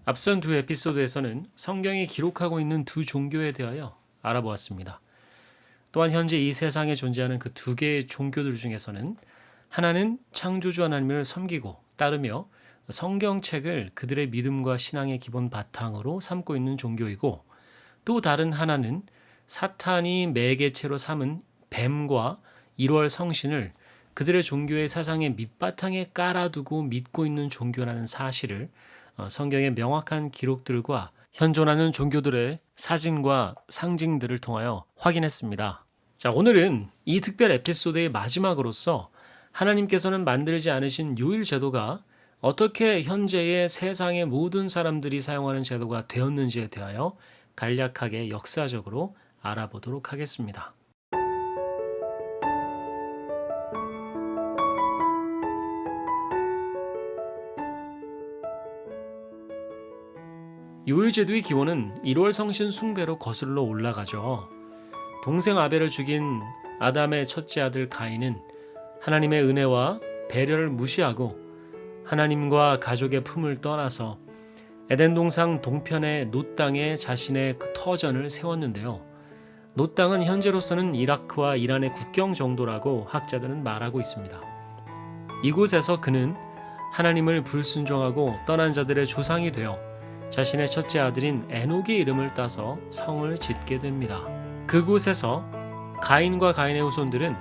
앞선 두 에피소드에서는 성경이 기록하고 있는 두 종교에 대하여 알아보았습니다. 또한 현재 이 세상에 존재하는 그 두 개의 종교들 중에서는 하나는 창조주 하나님을 섬기고 따르며 성경책을 그들의 믿음과 신앙의 기본 바탕으로 삼고 있는 종교이고, 또 다른 하나는 사탄이 매개체로 삼은 뱀과 1월 성신을 그들의 종교의 사상의 밑바탕에 깔아두고 믿고 있는 종교라는 사실을 성경의 명확한 기록들과 현존하는 종교들의 사진과 상징들을 통하여 확인했습니다. 자, 오늘은 이 특별 에피소드의 마지막으로서 하나님께서는 만들지 않으신 요일 제도가 어떻게 현재의 세상의 모든 사람들이 사용하는 제도가 되었는지에 대하여 간략하게 역사적으로 알아보도록 하겠습니다. 요일제도의 기원은 1월 성신 숭배로 거슬러 올라가죠. 동생 아벨을 죽인 아담의 첫째 아들 가인은 하나님의 은혜와 배려를 무시하고 하나님과 가족의 품을 떠나서 에덴 동산 동편의 놋 땅에 자신의 그 터전을 세웠는데요. 놋 땅은 현재로서는 이라크와 이란의 국경 정도라고 학자들은 말하고 있습니다. 이곳에서 그는 하나님을 불순종하고 떠난 자들의 조상이 되어 자신의 첫째 아들인 에녹의 이름을 따서 성을 짓게 됩니다. 그곳에서 가인과 가인의 후손들은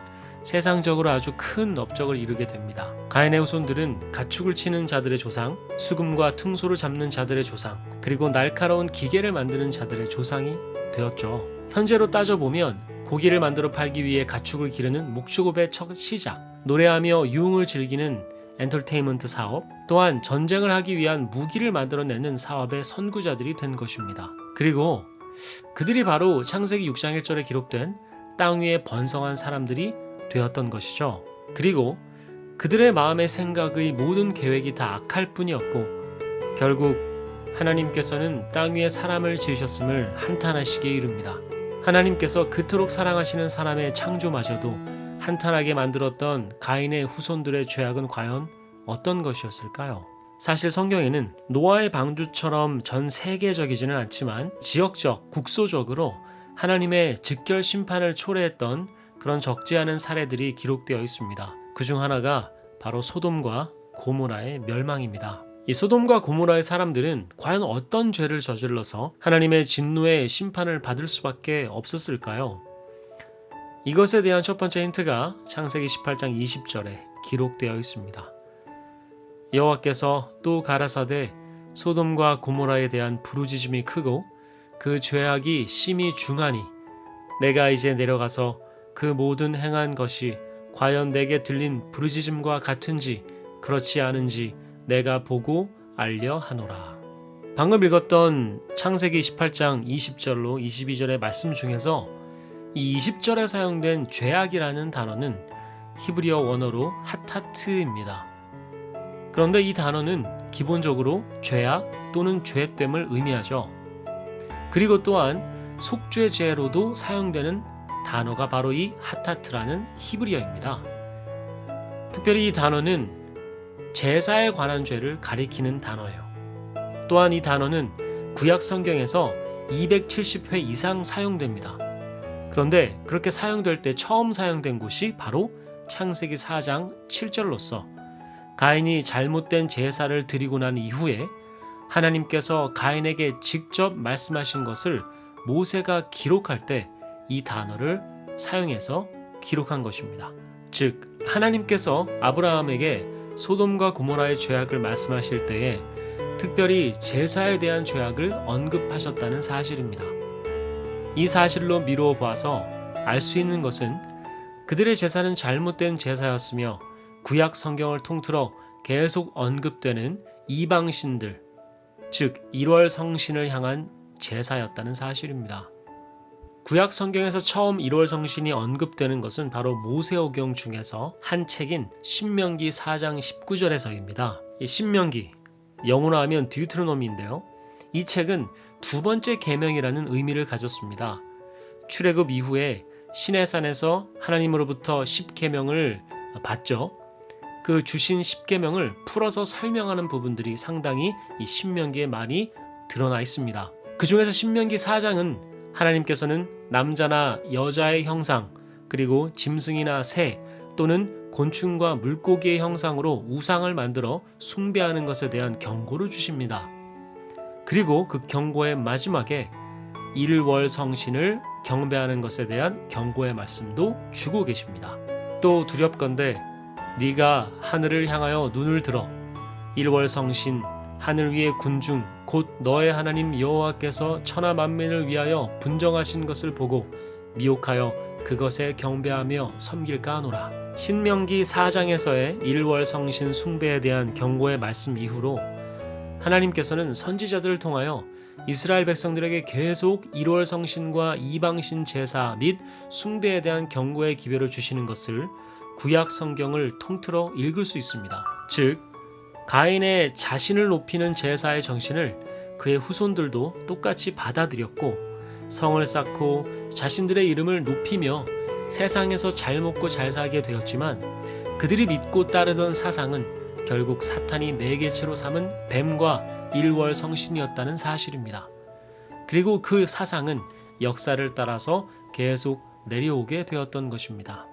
세상적으로 아주 큰 업적을 이루게 됩니다. 가인의 후손들은 가축을 치는 자들의 조상, 수금과 퉁소를 잡는 자들의 조상, 그리고 날카로운 기계를 만드는 자들의 조상이 되었죠. 현재로 따져보면 고기를 만들어 팔기 위해 가축을 기르는 목축업의 첫 시작, 노래하며 유흥을 즐기는 엔터테인먼트 사업, 또한 전쟁을 하기 위한 무기를 만들어내는 사업의 선구자들이 된 것입니다. 그리고 그들이 바로 창세기 6장 1절에 기록된 땅 위에 번성한 사람들이 되었던 것이죠. 그리고 그들의 마음의 생각의 모든 계획이 다 악할 뿐이었고, 결국 하나님께서는 땅 위에 사람을 지으셨음을 한탄하시기에 이릅니다. 하나님께서 그토록 사랑하시는 사람의 창조마저도 한탄하게 만들었던 가인의 후손들의 죄악은 과연 어떤 것이었을까요? 사실 성경에는 노아의 방주처럼 전 세계적이지는 않지만 지역적, 국소적으로 하나님의 즉결 심판을 초래했던 그런 적지 않은 사례들이 기록되어 있습니다. 그중 하나가 바로 소돔과 고모라의 멸망입니다. 이 소돔과 고모라의 사람들은 과연 어떤 죄를 저질러서 하나님의 진노의 심판을 받을 수밖에 없었을까요? 이것에 대한 첫 번째 힌트가 창세기 18장 20절에 기록되어 있습니다. 여호와께서 또 가라사대 소돔과 고모라에 대한 부르짖음이 크고 그 죄악이 심히 중하니 내가 이제 내려가서 그 모든 행한 것이 과연 내게 들린 부르짖음과 같은지 그렇지 않은지 내가 보고 알려 하노라. 방금 읽었던 창세기 18장 20절로 22절의 말씀 중에서 이 20절에 사용된 죄악이라는 단어는 히브리어 원어로 하타트입니다. 그런데 이 단어는 기본적으로 죄악 또는 죄됨을 의미하죠. 그리고 또한 속죄죄로도 사용되는 단어가 바로 이 하타트라는 히브리어입니다. 특별히 이 단어는 제사에 관한 죄를 가리키는 단어예요. 또한 이 단어는 구약 성경에서 270회 이상 사용됩니다. 그런데 그렇게 사용될 때 처음 사용된 곳이 바로 창세기 4장 7절로서 가인이 잘못된 제사를 드리고 난 이후에 하나님께서 가인에게 직접 말씀하신 것을 모세가 기록할 때 이 단어를 사용해서 기록한 것입니다. 즉 하나님께서 아브라함에게 소돔과 고모라의 죄악을 말씀하실 때에 특별히 제사에 대한 죄악을 언급하셨다는 사실입니다. 이 사실로 미루어 봐서 알 수 있는 것은 그들의 제사는 잘못된 제사였으며 구약 성경을 통틀어 계속 언급되는 이방신들, 즉 1월 성신을 향한 제사였다는 사실입니다. 구약 성경에서 처음 1월 성신이 언급되는 것은 바로 모세오경 중에서 한 책인 신명기 4장 19절에서입니다. 이 신명기, 영어로 하면 디우트로노미인데요. 이 책은 두 번째 계명이라는 의미를 가졌습니다. 출애굽 이후에 시내산에서 하나님으로부터 10계명을 받죠. 그 주신 십계명을 풀어서 설명하는 부분들이 상당히 이 신명기에 많이 드러나 있습니다. 그 중에서 신명기 4장은 하나님께서는 남자나 여자의 형상, 그리고 짐승이나 새 또는 곤충과 물고기의 형상으로 우상을 만들어 숭배하는 것에 대한 경고를 주십니다. 그리고 그 경고의 마지막에 일월 성신을 경배하는 것에 대한 경고의 말씀도 주고 계십니다. 또 두렵건대 네가 하늘을 향하여 눈을 들어 일월 성신 하늘 위의 군중 곧 너의 하나님 여호와께서 천하 만민을 위하여 분정하신 것을 보고 미혹하여 그것에 경배하며 섬길까 하노라. 신명기 4장에서의 일월 성신 숭배에 대한 경고의 말씀 이후로 하나님께서는 선지자들을 통하여 이스라엘 백성들에게 계속 일월 성신과 이방신 제사 및 숭배에 대한 경고의 기회를 주시는 것을 구약 성경을 통틀어 읽을 수 있습니다. 즉 가인의 자신을 높이는 제사의 정신을 그의 후손들도 똑같이 받아들였고 성을 쌓고 자신들의 이름을 높이며 세상에서 잘 먹고 잘 살게 되었지만 그들이 믿고 따르던 사상은 결국 사탄이 매개체로 삼은 뱀과 일월 성신이었다는 사실입니다. 그리고 그 사상은 역사를 따라서 계속 내려오게 되었던 것입니다.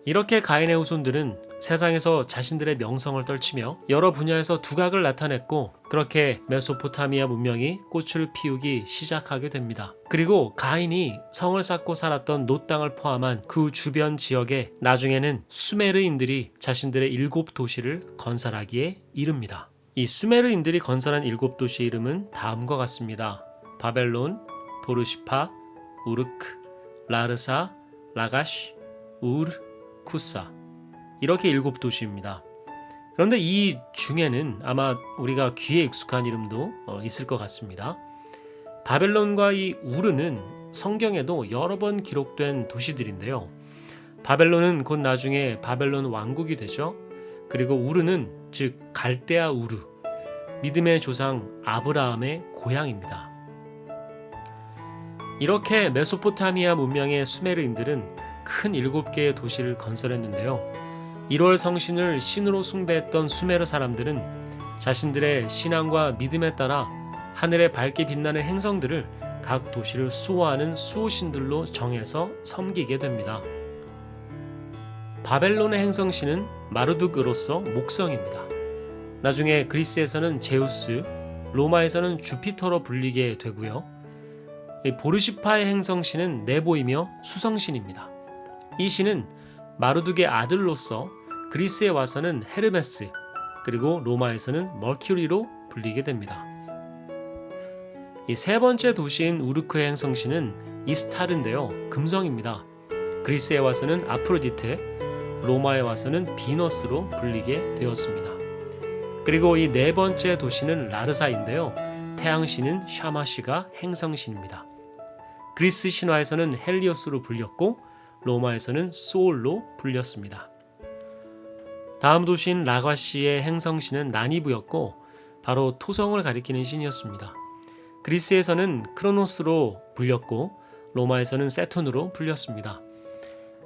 이렇게 가인의 후손들은 세상에서 자신들의 명성을 떨치며 여러 분야에서 두각을 나타냈고 그렇게 메소포타미아 문명이 꽃을 피우기 시작하게 됩니다. 그리고 가인이 성을 쌓고 살았던 놋 땅을 포함한 그 주변 지역에 나중에는 수메르인들이 자신들의 7 도시를 건설하기에 이릅니다. 이 수메르인들이 건설한 7 도시의 이름은 다음과 같습니다. 바벨론, 보르시파, 우르크, 라르사, 라가시, 우르, 쿠사 이렇게 7 도시입니다. 그런데 이 중에는 아마 우리가 귀에 익숙한 이름도 있을 것 같습니다. 바벨론과 이 우르는 성경에도 여러 번 기록된 도시들인데요. 바벨론은 곧 나중에 바벨론 왕국이 되죠. 그리고 우르는 즉 갈대아 우르, 믿음의 조상 아브라함의 고향입니다. 이렇게 메소포타미아 문명의 수메르인들은 큰 7개의 도시를 건설했는데요. 1월 성신을 신으로 숭배했던 수메르 사람들은 자신들의 신앙과 믿음에 따라 하늘에 밝게 빛나는 행성들을 각 도시를 수호하는 수호신들로 정해서 섬기게 됩니다. 바벨론의 행성신은 마르둑으로서 목성입니다. 나중에 그리스에서는 제우스, 로마에서는 주피터로 불리게 되고요. 보르시파의 행성신은 네보이며 수성신입니다. 이 신은 마르둑의 아들로서 그리스에 와서는 헤르메스, 그리고 로마에서는 머큐리로 불리게 됩니다. 이 세 번째 도시인 우르크의 행성신은 이스타르인데요. 금성입니다. 그리스에 와서는 아프로디테, 로마에 와서는 비너스로 불리게 되었습니다. 그리고 이 네 번째 도시는 라르사인데요. 태양신은 샤마시가 행성신입니다. 그리스 신화에서는 헬리오스로 불렸고 로마에서는 소울로 불렸습니다. 다음 도시인 라과시의 행성신은 나니부였고 바로 토성을 가리키는 신이었습니다. 그리스에서는 크로노스로 불렸고 로마에서는 세톤으로 불렸습니다.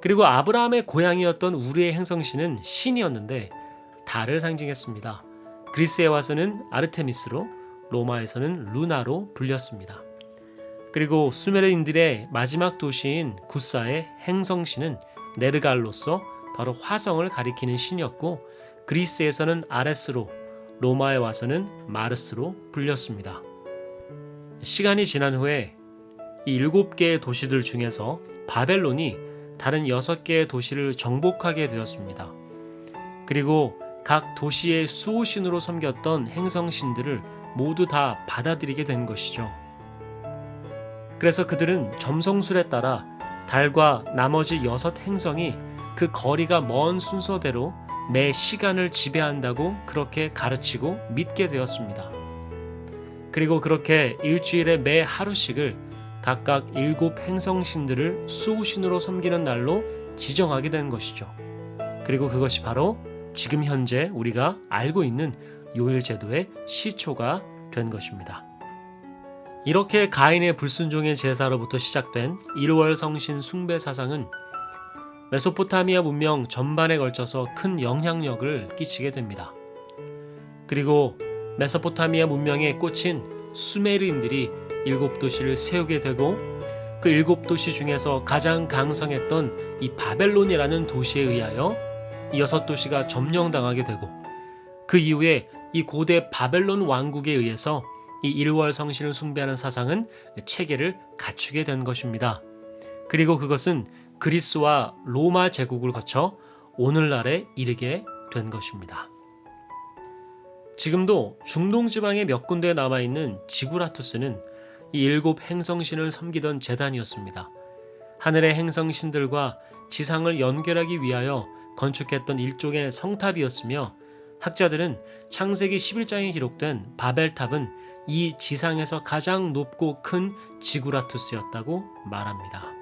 그리고 아브라함의 고향이었던 우르의 행성신은 신이었는데 달을 상징했습니다. 그리스에 와서는 아르테미스로, 로마에서는 루나로 불렸습니다. 그리고 수메르인들의 마지막 도시인 구사의 행성신은 네르갈로서 바로 화성을 가리키는 신이었고 그리스에서는 아레스로, 로마에 와서는 마르스로 불렸습니다. 시간이 지난 후에 이 7개의 도시들 중에서 바벨론이 다른 6개의 도시를 정복하게 되었습니다. 그리고 각 도시의 수호신으로 섬겼던 행성신들을 모두 다 받아들이게 된 것이죠. 그래서 그들은 점성술에 따라 달과 나머지 6 행성이 그 거리가 먼 순서대로 매 시간을 지배한다고 그렇게 가르치고 믿게 되었습니다. 그리고 그렇게 일주일에 매 하루씩을 각각 7 행성신들을 수호신으로 섬기는 날로 지정하게 된 것이죠. 그리고 그것이 바로 지금 현재 우리가 알고 있는 요일 제도의 시초가 된 것입니다. 이렇게 가인의 불순종의 제사로부터 시작된 일월 성신 숭배 사상은 메소포타미아 문명 전반에 걸쳐서 큰 영향력을 끼치게 됩니다. 그리고 메소포타미아 문명에 꽂힌 수메르인들이 7도시를 세우게 되고 그 7도시 중에서 가장 강성했던 이 바벨론이라는 도시에 의하여 이 6도시가 점령당하게 되고 그 이후에 이 고대 바벨론 왕국에 의해서 이 일월 성신을 숭배하는 사상은 체계를 갖추게 된 것입니다. 그리고 그것은 그리스와 로마 제국을 거쳐 오늘날에 이르게 된 것입니다. 지금도 중동 지방의 몇 군데에 남아있는 지구라투스는 이 7 행성신을 섬기던 제단이었습니다. 하늘의 행성신들과 지상을 연결하기 위하여 건축했던 일종의 성탑이었으며 학자들은 창세기 11장에 기록된 바벨탑은 이 지상에서 가장 높고 큰 지구라투스였다고 말합니다.